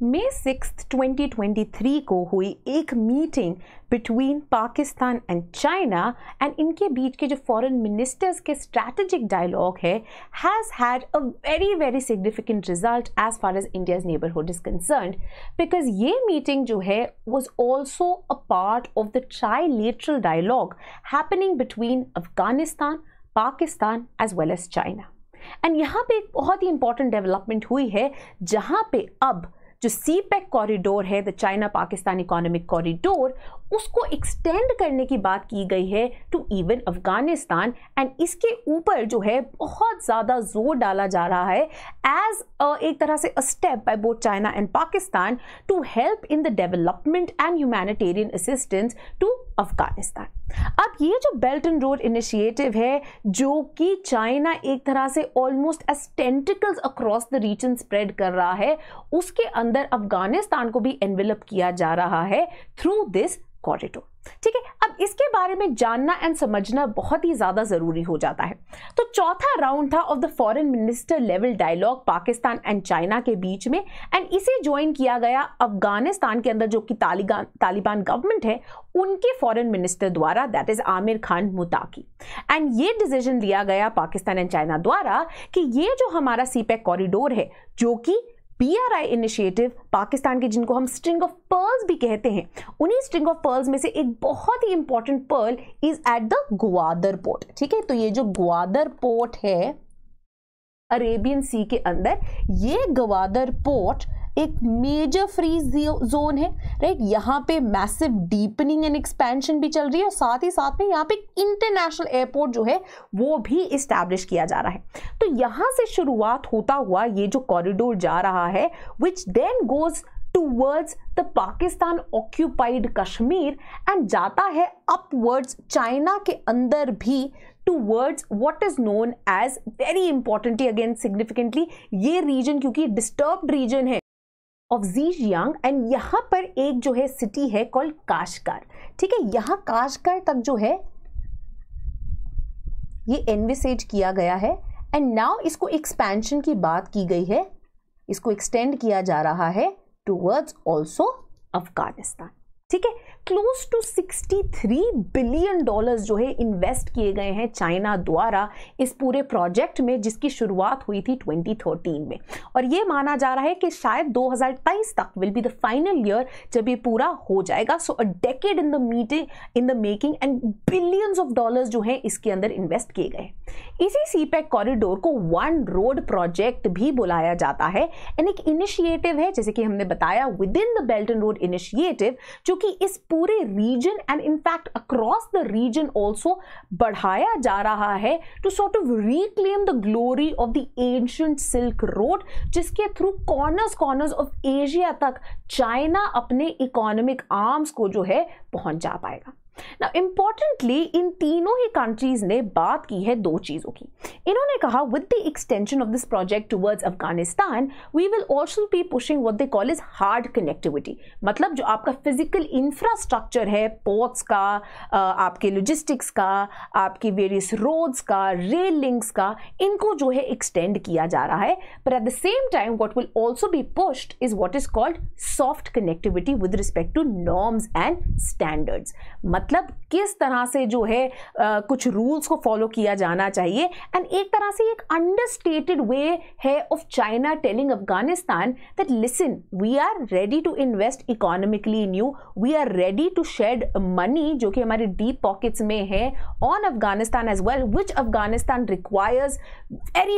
मई 6, 2023 को हुई एक meeting between Pakistan and China and इनके बीच के जो फॉरेन मिनिस्टर्स के स्ट्रैटेजिक डायलॉग है has had a very significant result as far as India's neighbourhood is concerned, because ये मीटिंग जो है was also a part of the trilateral dialogue happening between Afghanistan, Pakistan as well as China. And यहाँ पे एक बहुत ही important development हुई है जहाँ पे अब जो सीपेक कॉरिडोर है, the China Pakistan economic corridor, उसको एक्सटेंड करने की बात की गई है टू इवन अफगानिस्तान। एंड इसके ऊपर जो है बहुत ज़्यादा जोर डाला जा रहा है एज एक तरह से a step by both China and Pakistan to help in the development and humanitarian assistance to Afghanistan. अब ये जो बेल्ट एंड रोड इनिशिएटिव है, जो कि चाइना एक तरह से almost as tentacles across the region spread कर रहा है, उसके अंदर अफगानिस्तान को भी एनवेलप किया जा रहा है थ्रू दिस कॉरिडोर। ठीक है, अब इसके बारे में जानना एंड समझना बहुत ही ज्यादा जरूरी हो जाता है। तो चौथा राउंड था of the foreign minister level dialogue Pakistan and China के बीच में, एंड इसे ज्वाइन किया गया अफगानिस्तान के अंदर जो कि तालिबान गवर्नमेंट है उनके फॉरेन मिनिस्टर द्वारा, that is Amir Khan Muttaqi. And ये डिसीजन लिया गया पाकिस्तान एंड चाइना द्वारा कि ये जो हमारा सीपेक कॉरिडोर है, जो कि PRI इनिशिएटिव पाकिस्तान के, जिनको हम स्ट्रिंग ऑफ पर्ल्स भी कहते हैं, उन्हीं स्ट्रिंग ऑफ पर्ल्स में से एक बहुत ही important pearl is at the Gwadar port. ठीक है, तो ये जो ग्वादर पोर्ट है अरेबियन सी के अंदर, ये ग्वादर पोर्ट एक मेजर फ्रीज जोन है, राइट। यहाँ पे मैसिव डीपनिंग एंड एक्सपेंशन भी चल रही है और साथ ही साथ में यहाँ पे इंटरनेशनल एयरपोर्ट जो है वो भी इस्टेब्लिश किया जा रहा है। तो यहाँ से शुरुआत होता हुआ ये जो कॉरिडोर जा रहा है, which then goes towards the Pakistan occupied Kashmir and जाता है अपवर्ड्स चाइना के अंदर भी towards what is known as, very importantly again significantly, ये रीजन क्योंकि डिस्टर्ब्ड रीजन है ऑफ ज़ीजियांग, एंड यहाँ पर एक जो है सिटी है कॉल्ड काशगार। ठीक है, यहाँ काशगार तक जो है ये एनविसेज किया गया है एंड नाउ इसको एक्सपेंशन की बात की गई है, इसको एक्सटेंड किया जा रहा है टूवर्ड्स ऑल्सो अफगानिस्तान। ठीक है, क्लोज टू $63 बिलियन जो है इन्वेस्ट किए गए हैं चाइना द्वारा इस पूरे प्रोजेक्ट में, जिसकी शुरुआत हुई थी 2013 में। और ये माना जा रहा है कि शायद 2023 तक will be the final year जब ये पूरा हो जाएगा। So a decade in the making and billions of dollars जो है इसके अंदर इन्वेस्ट किए गए। इसी सीपेक कॉरिडोर को वन रोड प्रोजेक्ट भी बुलाया जाता है एंड एक इनिशिएटिव है, जैसे कि हमने बताया, within the belt and road initiative, जो कि इस पूरे region and in fact across the region also बढ़ाया जा रहा है to sort of reclaim the glory of the ancient silk road, जिसके थ्रू कॉर्नर्स ऑफ एशिया तक चाइना अपने इकोनॉमिक आर्म्स को जो है पहुंच जा पाएगा। Now, importantly, इन तीनों ही कंट्रीज ने बात की है दो चीजों की। इन्होंने कहा with the extension of this project towards Afghanistan we will also be pushing what they call is hard connectivity, मतलब जो आपका फिजिकल इंफ्रास्ट्रक्चर है, पोर्ट्स का, आपके लॉजिस्टिक्स का, आपके वेरियस रोड्स का, रेल लिंक्स का, इनको जो है एक्सटेंड किया जा रहा है। But at the same time what will also be pushed is what is called soft connectivity with respect to norms and standards, मतलब किस तरह से जो है कुछ रूल्स को फॉलो किया जाना चाहिए। एंड एक तरह से एक अंडरस्टेटेड वे है of China telling Afghanistan that listen, we are ready to invest economically in you, we are ready to shed money जो कि हमारे डीप पॉकेट्स में है on Afghanistan as well, which Afghanistan requires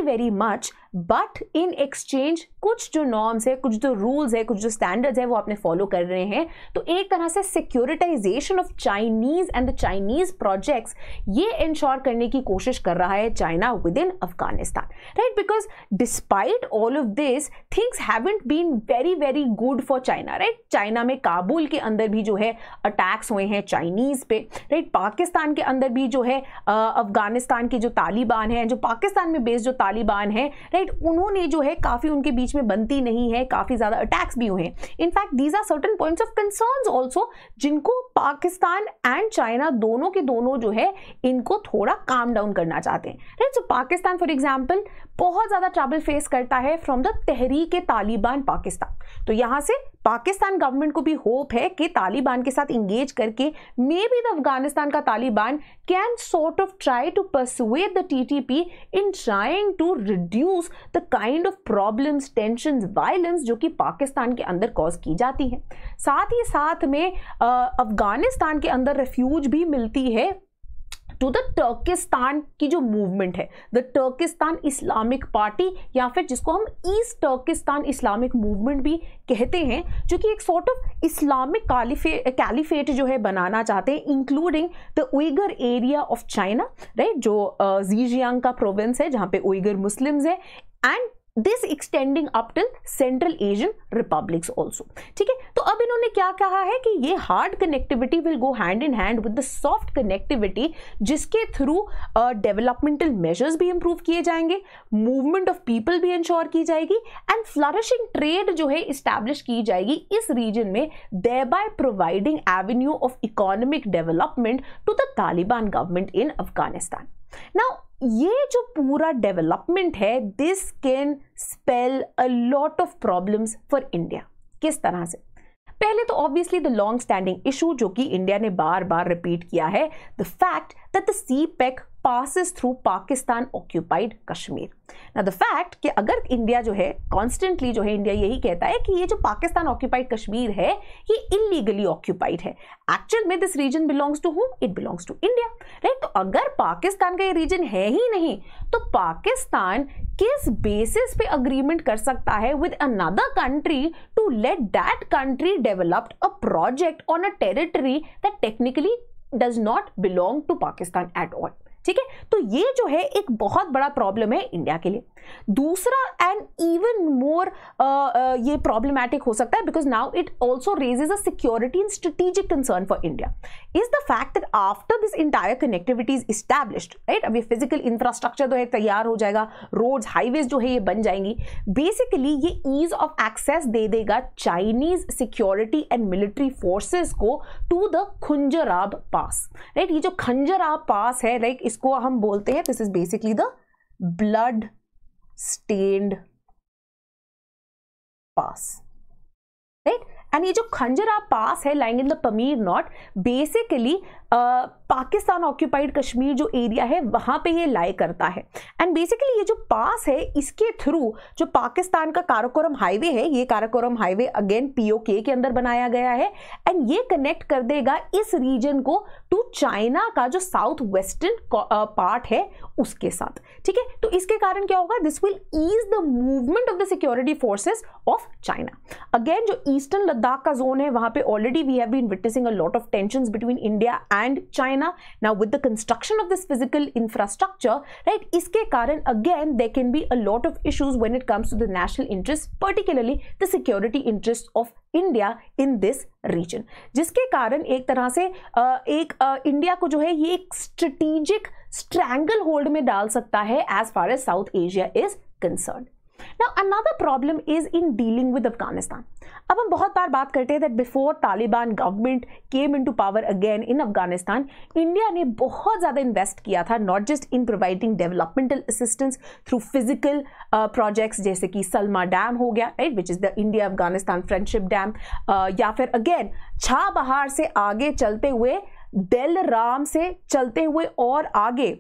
very much, but in exchange कुछ जो norms है, कुछ जो रूल्स है, कुछ जो स्टैंडर्ड्स है वो आपने फॉलो कर रहे हैं। तो एक तरह से securitization of Chinese and the Chinese projects ये इंश्योर करने की कोशिश कर रहा है China within Afghanistan, right. Because despite all of this things haven't been very good for China, right. China में काबुल के अंदर भी जो है अटैक्स हुए हैं चाइनीज पे, राइट। पाकिस्तान के अंदर भी जो है अफगानिस्तान के जो तालिबान हैं, जो पाकिस्तान में बेस्ड जो तालिबान है, राइट, उन्होंने जो है काफी उनके बीच में बनती नहीं है, काफी ज्यादा अटैक्स भी हुए हैं। In fact these are certain points of concerns also, जिनको पाकिस्तान एंड चाइना दोनों के दोनों जो है इनको थोड़ा काम डाउन करना चाहते हैं, right. So Pakistan for example बहुत ज्यादा ट्रबल फेस करता है फ्रॉम द तहरीक तालिबान पाकिस्तान। तो यहां से पाकिस्तान गवर्नमेंट को भी होप है कि तालिबान के साथ इंगेज करके मे बी द अफगानिस्तान का Taliban can sort of try to persuade the TTP in trying to reduce the kind of problems, tensions, violence जो कि पाकिस्तान के अंदर कॉज की जाती है। साथ ही साथ में अफगानिस्तान के अंदर रेफ्यूज भी मिलती है टू द टर्किस्तान की जो मूवमेंट है, द टर्किस्तान इस्लामिक पार्टी या फिर जिसको हम ईस्ट टर्किस्तान इस्लामिक मूवमेंट भी कहते हैं, जो कि एक सॉर्ट ऑफ इस्लामिक कैलिफेट जो है बनाना चाहते हैं, including the Uyghur area of China, right, जो जीजियांग का प्रोविंस है जहां पे उइगर मुस्लिम्स है, and this extending up till central Asian republics also. ठीक है, तो अब इन्होंने क्या कहा है कि ये hard connectivity will go hand in hand with the soft connectivity, जिसके थ्रू डेवलपमेंटल मेजर्स भी इंप्रूव किए जाएंगे, मूवमेंट ऑफ पीपल भी इंश्योर की जाएगी, एंड फ्लरिशिंग ट्रेड जो है इस्टेब्लिश की जाएगी इस रीजन में, thereby providing avenue of economic development to the Taliban government in Afghanistan. Now ये जो पूरा डेवलपमेंट है, this can spell a lot of problems for India. किस तरह से? पहले तो obviously the long standing issue जो कि इंडिया ने बार बार रिपीट किया है, the fact that the CPEC passes through Pakistan occupied Kashmir. Now the fact कि अगर इंडिया जो है कॉन्स्टेंटली जो है इंडिया यही कहता है कि ये जो पाकिस्तान ऑक्यूपाइड कश्मीर है ये इलीगली ऑक्यूपाइड है, एक्चुअल में this region belongs to whom? It belongs to India, right. तो अगर पाकिस्तान का ये रीजन है ही नहीं तो पाकिस्तान किस बेसिस पे अग्रीमेंट कर सकता है with another country to let that country develop a project on a territory that technically does not belong to Pakistan at all? ठीक है, तो ये जो है एक बहुत बड़ा प्रॉब्लम है इंडिया के लिए। दूसरा एंड इवन मोर ये प्रॉब्लमैटिक हो सकता है because now it also raises a security and strategic concern for India is the fact that after this entire connectivity is established, right, अब ये फिजिकल इंफ्रास्ट्रक्चर जो है तैयार हो जाएगा, रोड्स, हाईवेज जो है ये बन जाएंगी, बेसिकली ये ईज ऑफ एक्सेस दे देगा Chinese security and military forces को टू द खंजराब पास, राइट। ये जो खंजराब पास है, राइट, इसको हम बोलते हैं, this is basically the blood stained pass, right. And ये जो खंजराब पास है lying in the Pamir knot, basically Pakistan occupied Kashmir जो एरिया है वहां पे ये लाई करता है। एंड बेसिकली ये जो पास है इसके थ्रू जो पाकिस्तान का काराकोरम हाईवे है, ये काराकोरम हाईवे अगेन POK के अंदर बनाया गया है, एंड ये कनेक्ट कर देगा इस रीजन को टू चाइना का जो साउथ वेस्टर्न पार्ट है उसके साथ। ठीक है, तो इसके कारण क्या होगा, this will ease the movement of the security forces of China. Again जो ईस्टर्न लद्दाख का जोन है वहां पे already we have been witnessing a lot of tensions between India and China. Now with the construction of this physical infrastructure, right, इसके कारण again there can be a lot of issues when it comes to the national interest, particularly the security interest of India in this region, जिसके कारण एक तरह से India को जो है ये एक स्ट्रेटेजिक स्ट्रैंगल होल्ड में डाल सकता है as far as South Asia is concerned. Now another problem is in dealing with Afghanistan. अब हम बहुत बार बात करते हैं that before Taliban government came into power again in Afghanistan, India ने बहुत ज़्यादा इन्वेस्ट किया था not just in providing developmental assistance through physical projects जैसे कि सलमा डैम हो गया, right, which is the India Afghanistan Friendship Dam, या फिर again छाबहार से आगे चलते हुए दिलराम से चलते हुए और आगे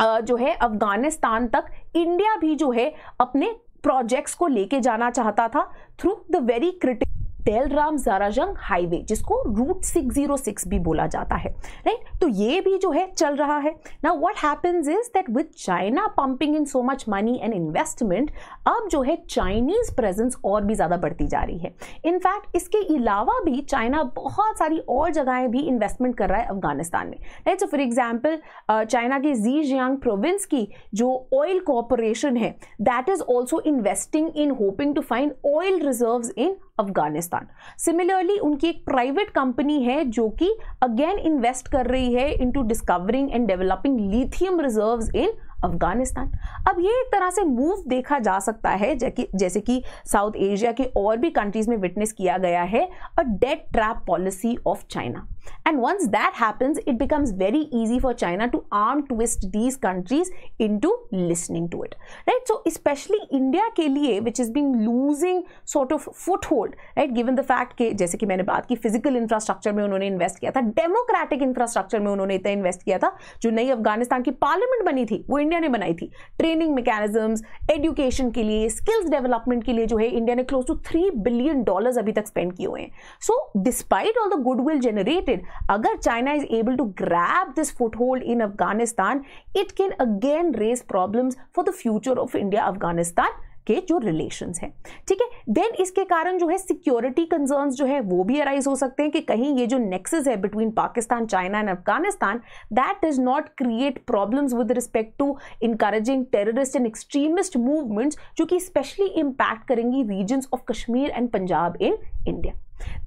जो है अफगानिस्तान तक इंडिया भी जो है अपने प्रोजेक्ट्स को लेके जाना चाहता था through the very critical Delaram Zaranj highway, जिसको रूट 606 भी बोला जाता है, राइट। तो ये भी जो है चल रहा है। Now what happens is that with China pumping in so much money and investment, अब जो है चाइनीज प्रेजेंस और भी ज़्यादा बढ़ती जा रही है। इनफैक्ट इसके अलावा भी चाइना बहुत सारी और जगहें भी इन्वेस्टमेंट कर रहा है अफगानिस्तान में, right. So for example China के जीजियांग प्रोविंस की जो ऑयल कॉरपोरेशन है that is also investing in hoping to find oil reserves in Afghanistan. Similarly उनकी एक प्राइवेट कंपनी है जो कि अगेन इन्वेस्ट कर रही है into discovering and developing lithium reserves in Afghanistan. अब ये एक तरह से मूव देखा जा सकता है जैसे कि साउथ एशिया के और भी कंट्रीज में विटनेस किया गया है, a debt trap policy of China. And once that happens, it becomes very easy for China to arm twist these countries into listening to it, right? So especially India के लिए, which has been losing sort of foothold, right? Given the fact कि जैसे कि मैंने बात की physical infrastructure में उन्होंने invest किया था, democratic infrastructure में उन्होंने इतना invest किया था, जो नई अफगानिस्तान की parliament बनी थी वो इंडिया ने बनाई थी, training mechanisms, education के लिए, skills development के लिए जो है इंडिया ने close to $3 billion अभी तक spend किए हुए हैं. So despite all the goodwill generated, अगर China is able to grab this foothold in Afghanistan, it can again raise problems for the future of India-Afghanistan के जो रिलेशंस हैं. ठीक है, देन इसके कारण जो है सिक्योरिटी कंसर्न्स जो है वो भी अराइज हो सकते हैं कि कहीं ये जो नेक्सस है between Pakistan, China and Afghanistan, that does not create problems with respect to encouraging terrorist and extremist movements जो कि स्पेशली इंपैक्ट करेंगी regions of Kashmir and Punjab in India.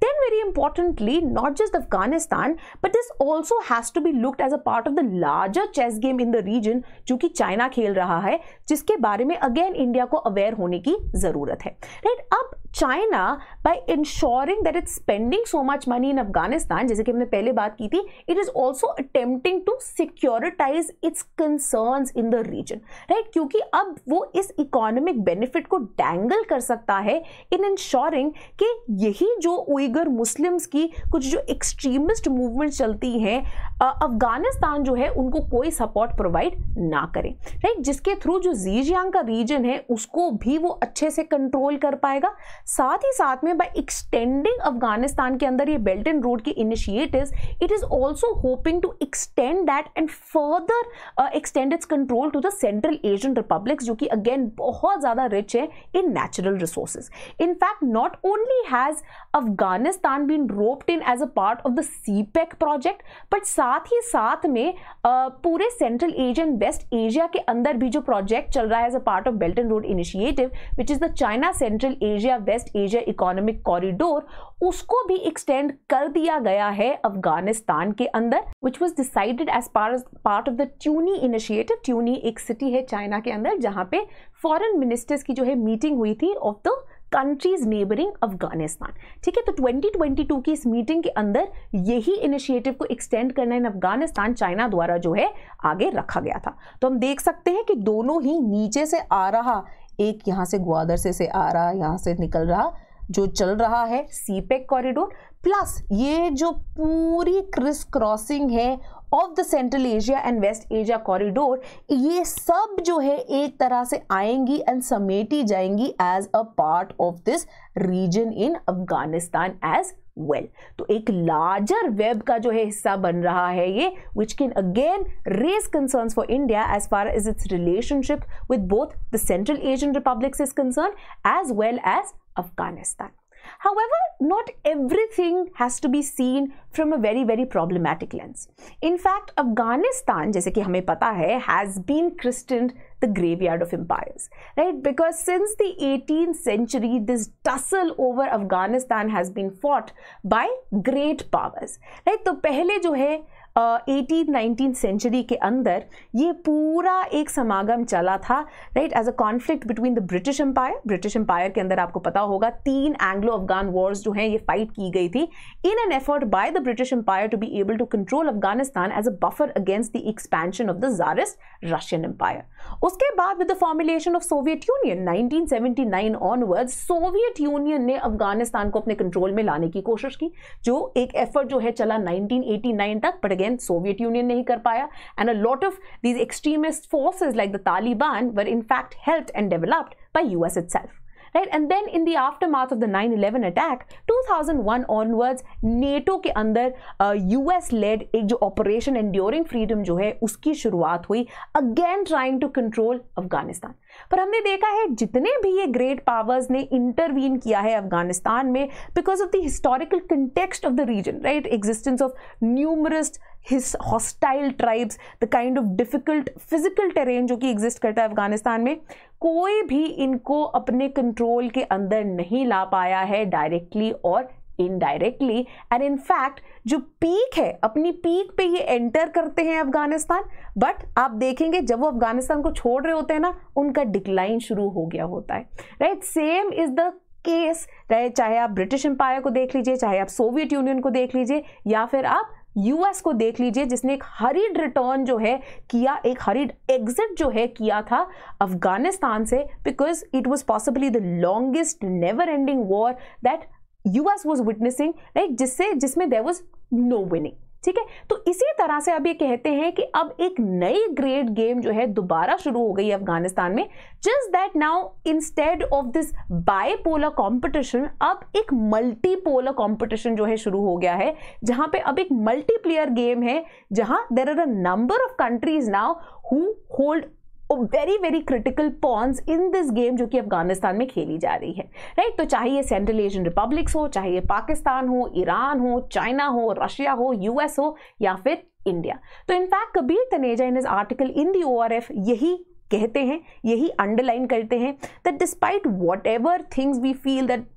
Then very importantly, not just Afghanistan, but this also has to be looked as a part of the larger chess game in the region जो कि China खेल रहा है, जिसके बारे में again India को aware होने की जरूरत है. राइट, अब China by ensuring that it's spending so much money in Afghanistan, जैसे कि हमने पहले बात की थी, it is also attempting to securitize its concerns in the region. Right, क्योंकि अब वो इस इकोनॉमिक बेनिफिट को डैंगल कर सकता है in ensuring कि यही जो उइगर मुस्लिम्स की कुछ जो एक्सट्रीमिस्ट मूवमेंट चलती हैं, अफगानिस्तान जो है उनको कोई सपोर्ट प्रोवाइड ना करे. राइट, जिसके थ्रू जो ज़ीजियांग का रीजन है उसको भी वो अच्छे से कंट्रोल कर पाएगा. साथ ही साथ में बाय एक्सटेंडिंग अफगानिस्तान के अंदर ये बेल्ट एंड रोड के initiatives, it is also hoping to extend that and further extend its control to the central Asian republics जो कि अगेन बहुत ज्यादा रिच है in natural resources. In fact not only has Afghanistan been roped in as a part of the CPEC project, but साथ ही साथ में पूरे central Asia and west Asia के अंदर भी जो प्रोजेक्ट चल रहा है as a part of belt and road initiative which is the China central Asia west Asia economic corridor, उसको भी एक्सटेंड कर दिया गया है अफगानिस्तान के अंदर, which was decided as part of the ट्यूनी इनिशिएटिव. ट्यूनी एक सिटी है चाइना के अंदर जहां पे फॉरेन मिनिस्टर्स की जो है मीटिंग हुई थी of the countries neighbouring Afghanistan. ठीक है, तो 2022 की इस मीटिंग के अंदर यही इनिशिएटिव को एक्सटेंड करना इन अफगानिस्तान चाइना द्वारा जो है आगे रखा गया था. तो हम देख सकते हैं कि दोनों ही नीचे से आ रहा, एक यहां से ग्वादर से आ रहा, यहां से निकल रहा जो चल रहा है सीपेक कॉरिडोर, प्लस ये जो पूरी क्रिस क्रॉसिंग है of the central Asia and west Asia corridor, ये सब जो है एक तरह से आएंगी एंड समेटी जाएंगी as a part of this region in Afghanistan as well. तो एक लार्जर वेब का जो है हिस्सा बन रहा है ये, which can again raise concerns for India as far as its relationship with both the central Asian republics is concern as well as Afghanistan. However, not everything has to be seen from a very, very problematic lens. In fact, Afghanistan, जैसे कि हमें पता है, has been christened the graveyard of empires, right? Because since the 18th century, this tussle over Afghanistan has been fought by great powers, right? तो पहले जो है 18th-19th century के अंदर ये पूरा एक समागम चला था, right, as a conflict between the British empire. British empire के अंदर आपको पता होगा 3 एंग्लो अफगान वॉर्स जो हैं ये फाइट की गई थी in an effort by the British empire to be able to control Afghanistan as a buffer against the expansion of the tsarist Russian empire. उसके बाद with the formulation of Soviet union 1979 onwards, Soviet union ने अफगानिस्तान को अपने control में लाने की कोशिश की, जो एक एफर्ट जो है चला 1989 तक, बट Soviet Union नहीं कर पाया, and a lot of these extremist forces like the Taliban were in fact helped and developed by US itself. Right? And then in the aftermath of the 9/11 attack, 2001 onwards, NATO के अंदर US led एक जो operation enduring freedom जो है उसकी शुरुआत हुई, again trying to control Afghanistan. पर हमने देखा है जितने भी ये ग्रेट पावर्स ने इंटरवीन किया है अफगानिस्तान में, because of the historical context of the region, right, existence of numerous hostile tribes, the kind of difficult physical terrain जो कि एग्जिस्ट करता है अफगानिस्तान में, कोई भी इनको अपने कंट्रोल के अंदर नहीं ला पाया है डायरेक्टली और इनडायरेक्टली. एंड इन फैक्ट जो पीक है, अपनी पीक पे ये एंटर करते हैं अफगानिस्तान, बट आप देखेंगे जब वो अफगानिस्तान को छोड़ रहे होते हैं ना, उनका डिक्लाइन शुरू हो गया होता है, right. Same is the case रहे, चाहे आप ब्रिटिश एम्पायर को देख लीजिए, चाहे आप सोवियत यूनियन को देख लीजिए, या फिर आप यूएस को देख लीजिए, जिसने एक हरीड रिटर्न जो है किया, एक हरीड एग्जिट जो है किया था अफगानिस्तान से, because it was possibly the longest never ending war that US was witnessing, right, जिसमें देयर वाज नो विनिंग। ठीक है, तो इसी तरह से अब ये कहते हैं कि अब एक नई ग्रेट गेम जो है दोबारा शुरू हो गई अफगानिस्तान में, just that now instead of this bipolar competition अब एक मल्टीपोलर कंपटीशन जो है शुरू हो गया है, जहां पे अब एक मल्टीप्लेयर गेम है, जहां there are a number of countries now who hold very very critical pawns in this game जो कि अफगानिस्तान में खेली जा रही है, राइट। तो चाहे ये सेंट्रल एशियन रिपब्लिक्स हो, चाहे ये पाकिस्तान हो, ईरान हो, चाइना हो, रशिया हो, यूएस हो, या फिर इंडिया। तो in fact Kabir Taneja in his article in the ORF यही कहते हैं, यही अंडरलाइन करते हैं that despite whatever things we feel that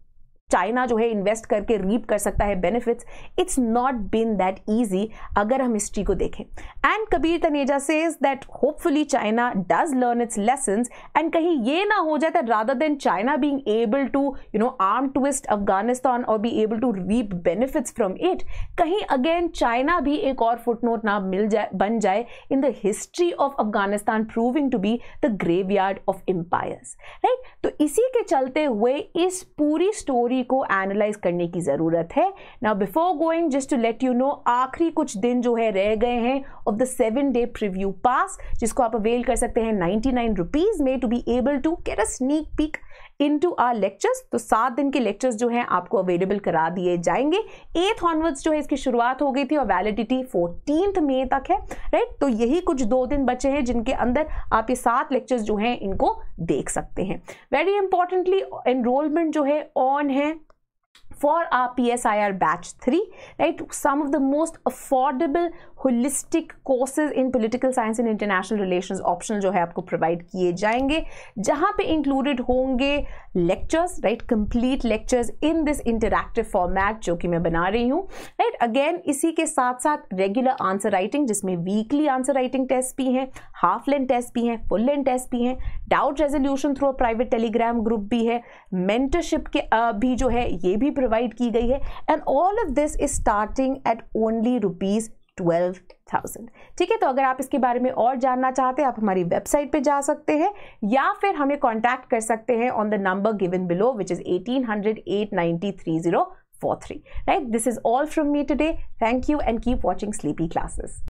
China जो है इन्वेस्ट करके रीप कर सकता है benefits, it's not been that easy अगर हम हिस्ट्री को देखें। And Kabir Taneja says that hopefully China does learn its lessons, and कहीं ये ना हो जाए that rather than China being able to arm twist Afghanistan और be able to reap benefits from it, कहीं अगेन चाइना भी एक और फुटनोट ना बन जाए in the history of Afghanistan proving to be the graveyard of empires, right. तो इसी के चलते हुए इस पूरी स्टोरी को एनालाइज करने की जरूरत है। Now before going, just to let you know, आखिरी कुछ दिन जो है रह गए हैं ऑफ द 7-day प्रीव्यू पास, जिसको आप अवेल कर सकते हैं 99 रुपीज में to be able to get a sneak peek into our lectures. तो 7 दिन के लेक्चर्स जो हैं आपको अवेलेबल करा दिए जाएंगे। 8th ऑनवर्ड्स जो है इसकी शुरुआत हो गई थी और वैलिडिटी 14th मई तक है, राइट। तो यही कुछ 2 दिन बचे हैं जिनके अंदर आप ये 7 लेक्चर्स जो हैं इनको देख सकते हैं। वेरी इंपॉर्टेंटली एनरोलमेंट जो है ऑन है for our PSIR batch 3, right? Some of the most affordable holistic courses in political science and international relations optional जो है आपको प्रोवाइड किए जाएंगे, जहां पे इंक्लूडेड होंगे lectures, right, complete lectures in this interactive format जो कि मैं बना रही हूँ, राइट। अगेन इसी के साथ साथ रेगुलर आंसर राइटिंग, जिसमें वीकली आंसर राइटिंग टेस्ट भी हैं, हाफ लेंथ टेस्ट भी हैं, फुल लेंथ टेस्ट भी हैं, doubt resolution through private Telegram group भी है, मेंटरशिप के भी जो है ये भी प्रोवाइड की गई है, and all of this is starting at only ₹12,000। ठीक है, तो अगर आप इसके बारे में और जानना चाहते हैं आप हमारी वेबसाइट पे जा सकते हैं या फिर हमें कांटेक्ट कर सकते हैं on the number given below which is 1800-890-3043, right. This is all from me today. Thank you and keep watching sleepy classes.